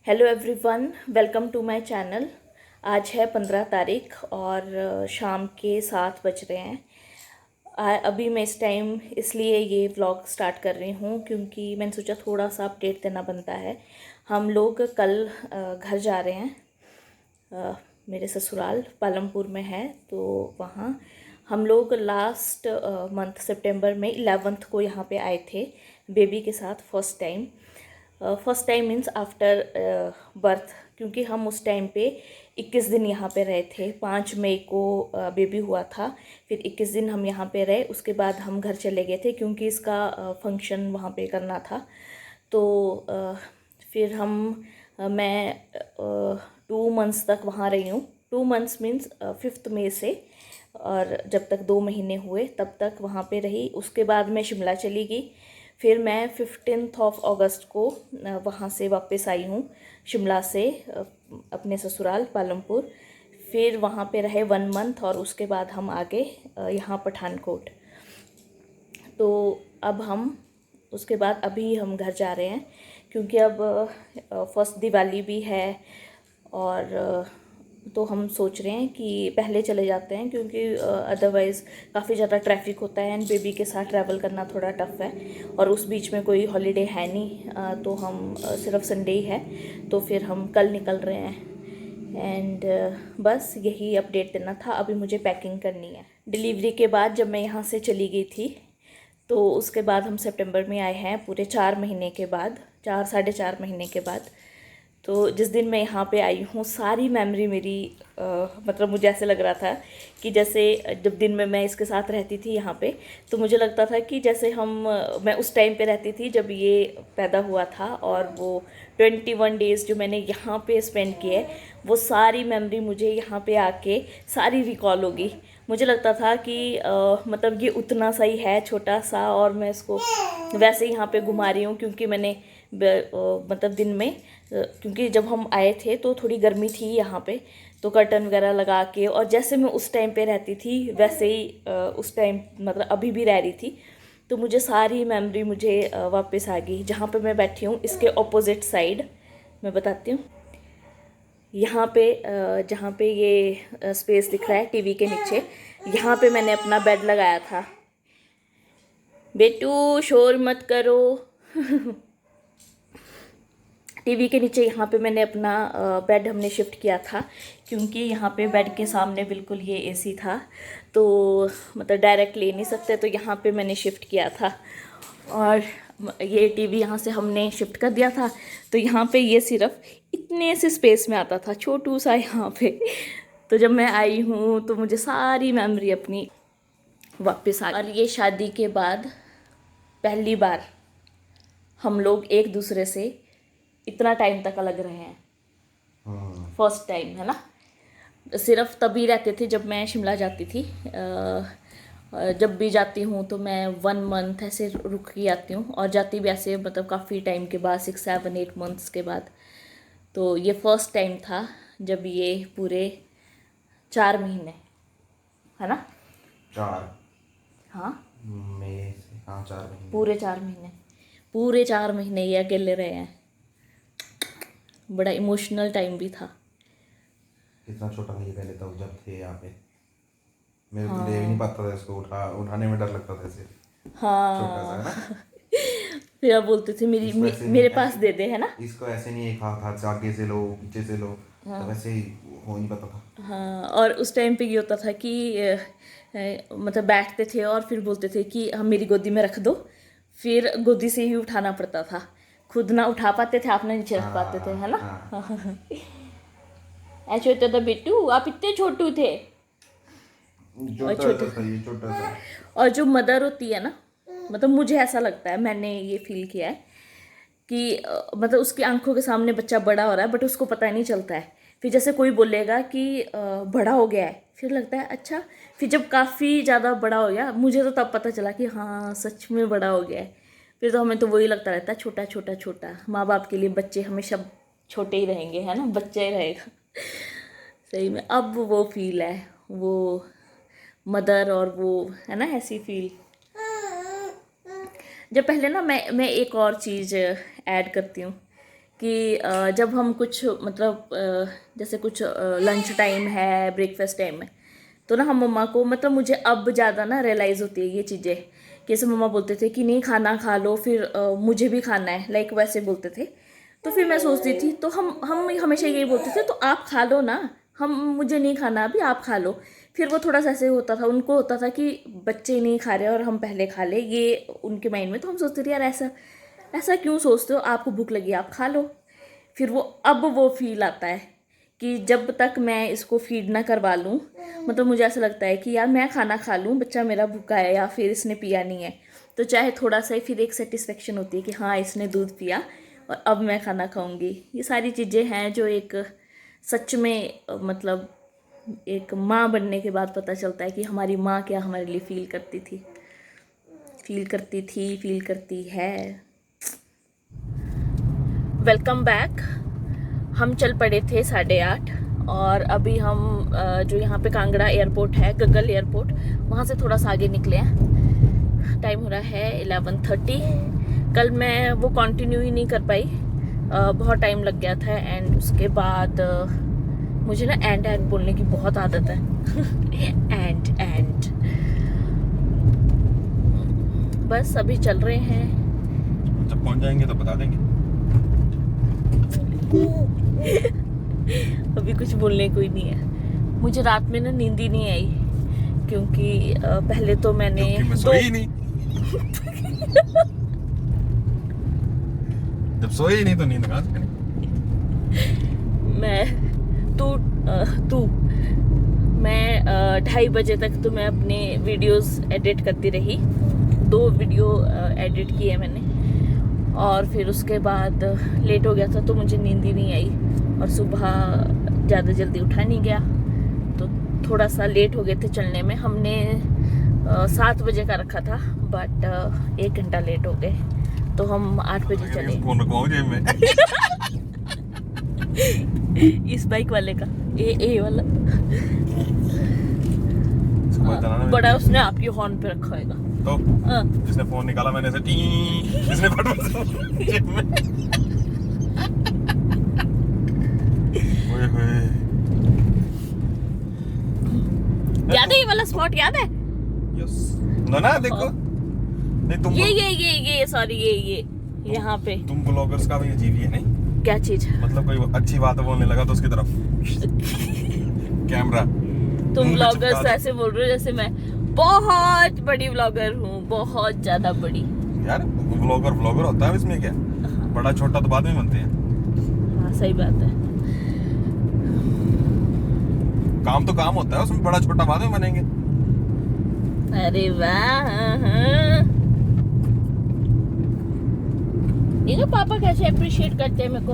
Hello everyone, welcome to my channel. आज है 15 तारीख और शाम के 7 बज रहे हैं। अभी मैं इस टाइम इसलिए ये व्लॉग स्टार्ट कर रही हूँ क्योंकि मैंने सोचा थोड़ा सा अपडेट देना बनता है। हम लोग कल घर जा रहे हैं। मेरे ससुराल पालमपुर में है, तो वहाँ हम लोग लास्ट मंथ सितंबर में 11th को यहाँ पे आए थे बेबी के साथ first time means after birth, क्योंकि हम उस टाइम पे 21 दिन यहाँ पे रहे थे। 5 मई को बेबी हुआ था, फिर 21 दिन हम यहाँ पे रहे। उसके बाद हम घर चले गए थे क्योंकि इसका फंक्शन वहाँ पे करना था। तो फिर मैं 2 मंथ्स तक वहाँ रही हूँ। 2 मंथ्स मीन्स 5 मई से, और जब तक 2 महीने हुए तब तक वहाँ पे रही। उसके बाद मैं शिमला चली गई। फिर मैं 15 अगस्त को वहाँ से वापस आई हूँ शिमला से अपने ससुराल पालमपुर। फिर वहाँ पे रहे 1 मंथ और उसके बाद हम आगे यहाँ पठानकोट। तो अब हम उसके बाद अभी हम घर जा रहे हैं क्योंकि अब फर्स्ट दिवाली भी है, और तो हम सोच रहे हैं कि पहले चले जाते हैं क्योंकि अदरवाइज़ काफ़ी ज़्यादा ट्रैफिक होता है एंड बेबी के साथ ट्रैवल करना थोड़ा टफ है, और उस बीच में कोई हॉलीडे है नहीं। तो हम सिर्फ संडे ही है, तो फिर हम कल निकल रहे हैं। एंड बस यही अपडेट देना था। अभी मुझे पैकिंग करनी है। डिलीवरी के बाद जब मैं यहाँ से चली गई थी, तो उसके बाद हम सितंबर में आए हैं पूरे 4 महीने के बाद, 4 साढ़े 4 महीने के बाद। तो जिस दिन मैं यहाँ पे आई हूँ सारी मेमोरी मेरी मतलब मुझे ऐसे लग रहा था कि जैसे जब दिन में मैं इसके साथ रहती थी यहाँ पे, तो मुझे लगता था कि जैसे मैं उस टाइम पे रहती थी जब ये पैदा हुआ था, और वो 21 डेज़ जो मैंने यहाँ पे स्पेंड किए, वो सारी मेमोरी मुझे यहाँ पे आके सारी रिकॉल होगी। मुझे लगता था कि मतलब ये उतना सा ही है, छोटा सा, और मैं इसको वैसे ही यहाँ पे घुमा रही हूँ क्योंकि मैंने मतलब दिन में क्योंकि जब हम आए थे तो थोड़ी गर्मी थी यहाँ पे, तो कर्टन वगैरह लगा के, और जैसे मैं उस टाइम पे रहती थी वैसे ही उस टाइम मतलब अभी भी रह रही थी। तो मुझे सारी मेमोरी मुझे वापस आ गई। जहाँ पे मैं बैठी हूँ इसके ऑपोजिट साइड मैं बताती हूँ। यहाँ पे जहाँ पे ये स्पेस दिख रहा है टीवी के नीचे, यहाँ पे मैंने अपना बेड लगाया था। बेटू शोर मत करो। टीवी के नीचे यहाँ पे मैंने अपना बेड हमने शिफ्ट किया था क्योंकि यहाँ पे बेड के सामने बिल्कुल ये एसी था, तो मतलब डायरेक्ट ले नहीं सकते, तो यहाँ पे मैंने शिफ्ट किया था। और ये टीवी यहाँ से हमने शिफ्ट कर दिया था, तो यहाँ पे ये सिर्फ इतने से स्पेस में आता था, छोटू सा यहाँ पे। तो जब मैं आई हूँ तो मुझे सारी मेमोरी अपनी वापस आ गई। और ये शादी के बाद पहली बार हम लोग एक दूसरे से इतना टाइम तक अलग रहे हैं। फर्स्ट टाइम है ना। सिर्फ तभी रहते थे जब मैं शिमला जाती थी। जब भी जाती हूँ तो मैं 1 मंथ ऐसे रुक के आती हूँ, और जाती भी ऐसे मतलब काफ़ी टाइम के बाद, 6 7 8 मंथ्स के बाद। तो ये फर्स्ट टाइम था जब ये पूरे 4 महीने, है ना, 4 हाँ मई से, हाँ 4 महीने, पूरे 4 महीने ये अकेले रहे हैं। बड़ा इमोशनल टाइम भी था। कितना छोटा था ये पहले तब जब थे यहाँ पे। मेरे तो ले भी नहीं पाता था इसको, उठाने में डर लगता था इसे, छोटा सा है ना। हाँ। फिर आप बोलते थे इसको ऐसे मेरे नहीं, पास दे दे, है ना। इसको ऐसे नहीं, एक हाथ हाथ से आगे से लो पीछे से लो, तब ऐसे ही हो नहीं पाता था। हाँ, और उस टाइम पे ये होता था कि मतलब बैठते थे और फिर बोलते थे कि हम मेरी गोदी में रख दो, फिर गोदी से ही उठाना पड़ता था। खुद ना उठा पाते थे, आप ना नीचे रख पाते थे, है ना। हाँ। ऐसे होता था बेटू, आप इतने छोटू थे। और छोटा छोटे सा था ये, छोटा सा। और जो मदर होती है ना, मतलब मुझे ऐसा लगता है, मैंने ये फील किया है कि मतलब उसकी आंखों के सामने बच्चा बड़ा हो रहा है बट उसको पता नहीं चलता है। फिर जैसे कोई बोलेगा कि बड़ा हो गया है, फिर लगता है अच्छा। फिर जब काफ़ी ज़्यादा बड़ा हो गया, मुझे तो तब पता चला कि हाँ सच में बड़ा हो गया है। फिर तो हमें तो वही लगता रहता है, छोटा छोटा छोटा। माँ बाप के लिए बच्चे हमेशा छोटे ही रहेंगे, है ना, बच्चा ही रहेगा। सही में अब वो फील है, वो मदर और वो, है ना, ऐसी फील। जब पहले ना मैं एक और चीज़ ऐड करती हूँ कि जब हम कुछ मतलब जैसे कुछ लंच टाइम है, ब्रेकफास्ट टाइम है, तो ना हम मम्मा को मतलब मुझे अब ज़्यादा ना रियलाइज़ होती है ये चीज़ें। कैसे मम्मा बोलते थे कि नहीं खाना खा लो, फिर मुझे भी खाना है, लाइक वैसे बोलते थे। तो फिर मैं सोचती थी, तो हम हमेशा यही बोलते थे तो आप खा लो ना, हम मुझे नहीं खाना अभी, आप खा लो। फिर वो थोड़ा सा ऐसे होता था, उनको होता था कि बच्चे नहीं खा रहे और हम पहले खा ले, ये उनके माइंड में। तो हम सोचते थे यार ऐसा ऐसा क्यों सोचते हो, आपको भूख लगी आप खा लो। फिर वो फील आता है कि जब तक मैं इसको फीड ना करवा लूँ, मतलब मुझे ऐसा लगता है कि यार मैं खाना खा लूँ, बच्चा मेरा भूखा है या फिर इसने पिया नहीं है, तो चाहे थोड़ा सा ही, फिर एक सेटिस्फेक्शन होती है कि हाँ इसने दूध पिया और अब मैं खाना खाऊंगी। ये सारी चीज़ें हैं जो एक सच में मतलब एक माँ बनने के बाद पता चलता है कि हमारी माँ क्या हमारे लिए फील करती है। Welcome back. हम चल पड़े थे 8:30 और अभी हम जो यहाँ पे कांगड़ा एयरपोर्ट है, गगल एयरपोर्ट, वहाँ से थोड़ा सा आगे निकले हैं। टाइम हो रहा है 11:30। कल मैं वो कंटिन्यू ही नहीं कर पाई, बहुत टाइम लग गया था। एंड उसके बाद मुझे ना एंड बोलने की बहुत आदत है। एंड बस अभी चल रहे हैं। जब पहुंच जाएंगे तो बता देंगे। अभी कुछ बोलने को ही नहीं है। मुझे रात में ना नींद ही नहीं आई, क्योंकि पहले तो मैंने मैं सोई नहीं। जब सोई नहीं तो नींद कहाँ से मैं 2:30 बजे तक तो मैं अपने वीडियोस एडिट करती रही। 2 वीडियो एडिट किए मैंने, और फिर उसके बाद लेट हो गया था तो मुझे नींद ही नहीं आई, और सुबह ज़्यादा जल्दी उठा नहीं गया, तो थोड़ा सा लेट हो गए थे चलने में। हमने 7 बजे का रखा था, बट 1 घंटा लेट हो गए, तो हम 8 बजे चले। फोन रखवाऊं जेब में। इस बाइक वाले का ए वाला बड़ा, उसने आपकी हॉर्न पे रखा होगा। तो जिसने फोन निकाला मैंने ऐसे जिसने जेब में। याद है ये वाला स्पॉट, याद है? यस ना देखो। नहीं तुम ये सॉरी, ये यहाँ पे तुम ब्लॉगर्स का भी अजीब ही है। नहीं क्या चीज, मतलब कोई अच्छी बात बोलने लगा तो उसकी तरफ कैमरा। तुम ब्लॉगर्स ऐसे बोल रहे हो जैसे मैं बहुत बड़ी ब्लॉगर हूँ, बहुत ज्यादा बड़ी। यार ब्लॉगर होता है, इसमें क्या बड़ा छोटा तो बाद में बनते हैं। हाँ सही बात है। काम तो काम होता है, उसमें बड़ा छोटा बाद में बनेंगे। अरे वाह। ये ना पापा कैसे अप्रिशिएट करते हैं मेरे को,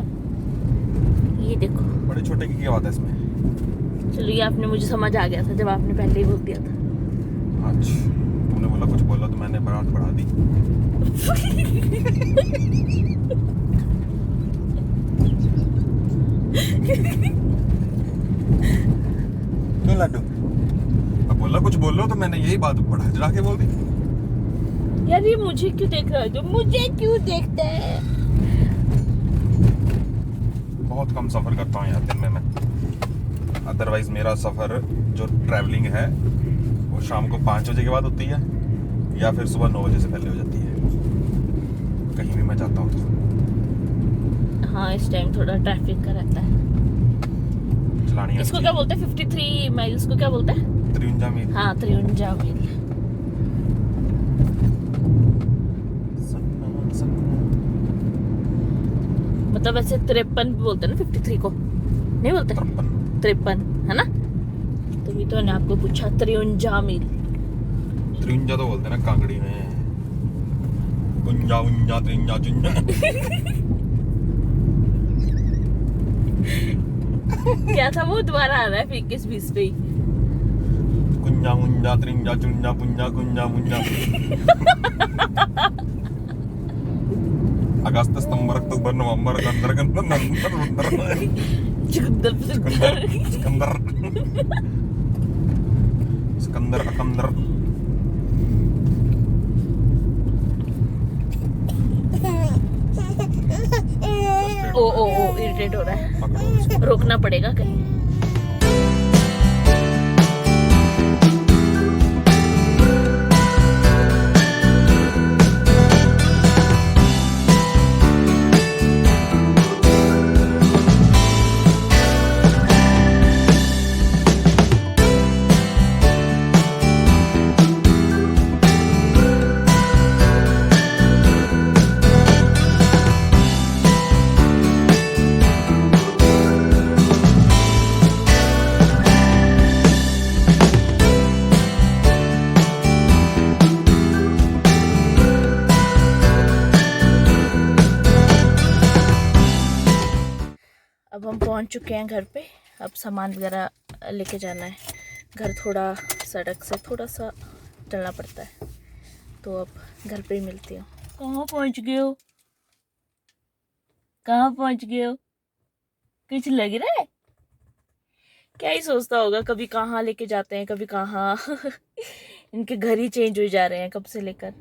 ये देखो। बड़े छोटे की क्या बात है इसमें? चलो ये आपने, मुझे समझ आ गया था जब आपने पहले ही बोल दिया था। अच्छा तुमने बोला कुछ बोला तो मैंने बात बढ़ा दी। क्यों लड्डू? अब बोला कुछ बोल लो तो मैंने यही बात बढ़ा चढ़ा के बोल दी। यार ये मुझे क्यों देख रहा है, जो मुझे क्यों देखता है? बहुत कम सफर करता हूँ यार दिन में मैं। अदरवाइज मेरा सफर जो ट्रैवलिंग है वो शाम को 5 बजे के बाद होती है, या फिर सुबह 9 बजे से पहले हो जाती है, कहीं भी मैं जाता हूँ तो। हाँ इस टाइम थोड़ा ट्रैफिक का रहता है। चलानी इसको क्या बोलते हैं? 53 माइल्स को क्या बोलते हैं? 53 मील। हाँ 53 मील। मतलब ऐसे 53 बोलते हैं ना, 53 को नहीं बोलते? 53 है ना? तभी तो मैंने आपको पूछा। 53 मील। 53 तो बोलते हैं ना कांगड़ी में। कुंजा उंजा 53 चुंजा। क्या था वो? दोबारा आ रहा है फिर किस बीच पे ही। कुंजा उंजा 53 चुंजा पुंजा कुंजा मुंजा। अगस्त सितंबर अक्टूबर नवंबर सिकंदर अकंदर। ओ इरिटेट हो रहा है, पकड़ो इसको। रोकना पड़ेगा कहीं। अब हम पहुंच चुके हैं घर पे। अब सामान वगैरह लेके जाना है। घर थोड़ा सड़क से थोड़ा सा चलना पड़ता है, तो अब घर पे ही मिलती हूँ। कहाँ पहुंच गए हो? कहाँ पहुंच गए हो? कुछ लग रहा है? क्या ही सोचता होगा, कभी कहाँ लेके जाते हैं, कभी कहाँ इनके घर ही चेंज हो जा रहे हैं कब से लेकर।